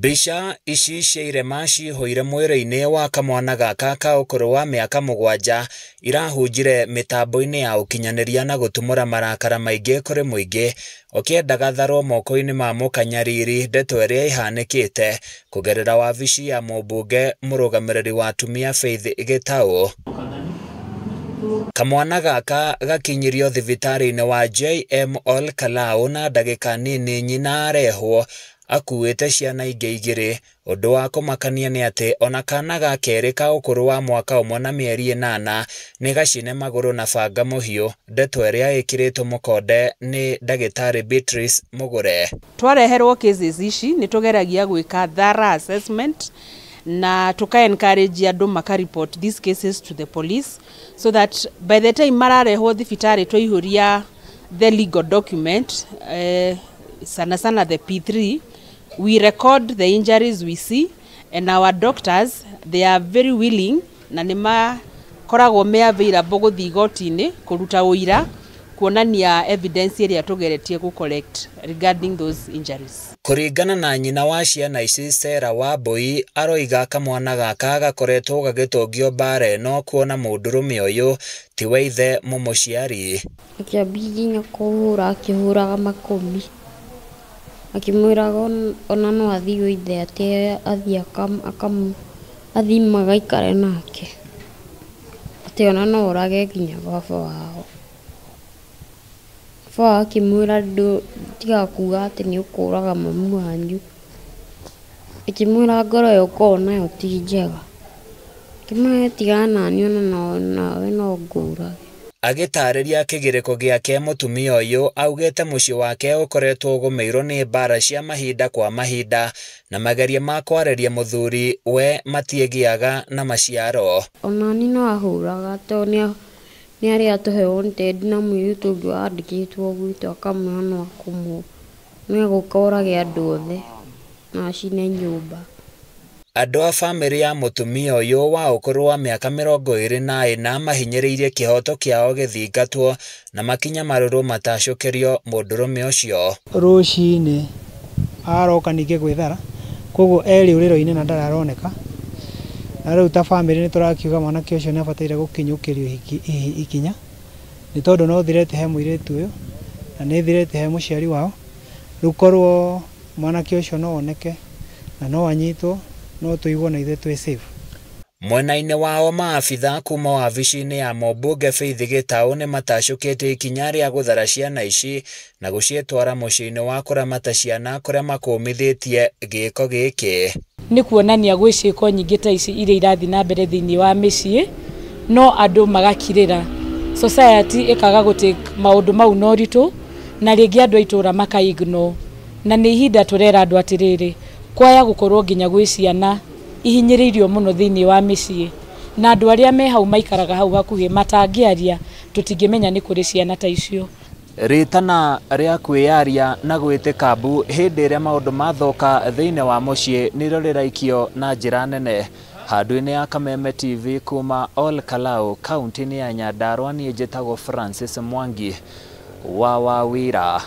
Mbica ici cia irema ciihũire mwĩrĩ-inĩ wa kamwana gaka ka ũkũrũ wa mĩaka 7 irahunjire mĩtambo-inĩ ya ũkinyanĩria na gũtumũra marakara maingĩ kũrĩ mũingĩ ũkĩenda gatharwo moko-inĩ ma mũkanyariri ndeto ĩrĩa ihanĩkĩte kũgerera wabici ya mũmbunge mũrũgamĩrĩri wa atumia Faith Gitau. Kamwana gaka gakinyirio thibitarĩ-inĩ wa JM Ol Kalou na ndagĩka nini nyina arehwo akuĩte ciana ingĩ igĩrĩ. Ũndũ wa kũmakania nĩ atĩ ona kana ga kerĩ ka ũkũrũ wa mwaka ũmwe na mĩeri 8 nĩ gacine magũrũ na banga mũhiũ, ndeto ĩrĩa ĩkĩrĩtwo mũkonde nĩ ndagĩtarĩ Beatrice Mugure. Twareherwo cases ici nĩ tũgeragia gwĩka thorough assessment na tuka-encourage andũ maka-report these cases to the police so that by the time mararehwo thibitarĩ twaihũria the legal document, sana the P3, we record the injuries we see, and our doctors, they are very willing na nima koragwo me available gũthiĩ igoti-inĩ kũruta ũira kuonania evidence ĩrĩa tũgeretie collect regarding those injuries. Kũringana na nyina wa ciana ici Sarah Wambui, aroiga kamwana gaka gakoretwo gagĩtũngio mbara ĩno kuona mũndũrũme ũyũ tiwe ithe mũmũciari. Akĩambia akĩhũraga makũmi, akĩmwĩraga ona no athiĩ ithe atĩ athiĩ magaikare nake atĩ ona no orage nginya baba wao. Baba akĩmwĩra tiga kuga atĩ nĩ ũkũraga mamu wanyu, akĩmwĩra ngoro ĩyo ũkoragwo nayo ti njega, akĩmwĩra tigana naniĩ ona nawe no ngũrage. Agĩtarĩria kĩgirĩko gĩake mũtumia ũyũ augĩte mũciĩ wake ũkoretwo ũgũmĩirwo nĩ mbara cia mahinda kwa mahinda na mageria ma kwarĩria mũthuri we matiĩgĩaga na maciaro. Onani no ahũraga tondũ nĩ arĩa tũhe wanted na mũirĩtu ũngĩ wandĩkĩtwo gwitũ akamwĩra no akũmwo nĩ egũka orage andũ othe na acine nyũmba. Andũ a bamĩrĩ ya mũtumia ũyũ wa ũkũrũ wa mĩaka 24 mahinyĩrĩirie kĩhoto kĩao gĩthingatwo na makinya marũrũ matacũkĩrio mũndũrũme ũcio. Rũcinĩ aroka ningĩ gwĩthara, koguo erĩ ũrĩro-inĩ na ndararoneka, na rĩu ta bamĩrĩ nĩ tũrakiuga mwanake ũcio nĩ abataire gũkinyũkĩrio ikinya nĩ tondũ no thirete he mũirĩtu ũyũ na nĩ thirete he mũciari wao. Rĩu korwo mwanake ũcio no oneke na no anyitwo no tuigwo na ithe twĩ safe. Mwena-inĩ wao maabitha kuma wabici-inĩ ya mũmbunge Faith Gitau nĩ matacũkĩte ikinya rĩa gũthara ciana ici na gũciĩtwara mũciĩ-inĩ wa kũramata ciana kũrĩa makũmithĩtie gĩko gĩkĩ. Nĩ kuonania gwĩ ciĩko nyingĩ ta ici iria irathiĩ na mbere thĩinĩ wa mĩciĩ, no andũ magakirĩra, society ĩkaga gũtake maũndũ mau na ũritũ, na rĩngĩ andũ a itũũra maka-ignore. Na nĩ ihinda tũrera andũ atĩrĩrĩ, kwaya gũkorwo nginya gwĩ ciana ihinyĩrĩirio mũno thĩinĩ wa mĩciĩ, na andũ arĩa me hau maikaraga hau hakuhĩ matangĩaria tũtingĩmenya nĩ kũrĩ ciana ta icio. Rĩtana rĩa kwĩyaria na gwĩtĩka mbu hĩndĩ ĩrĩa maũndũ mathoka thĩinĩ wa mũciĩ nĩrĩo rĩraikio na njĩra nene. Handũ-inĩ ya Kameme TV kuma Ol Kalou, kaunti-inĩ ya Nyandarua, niĩ njĩtagwo Francis Mwangi wa Wawira.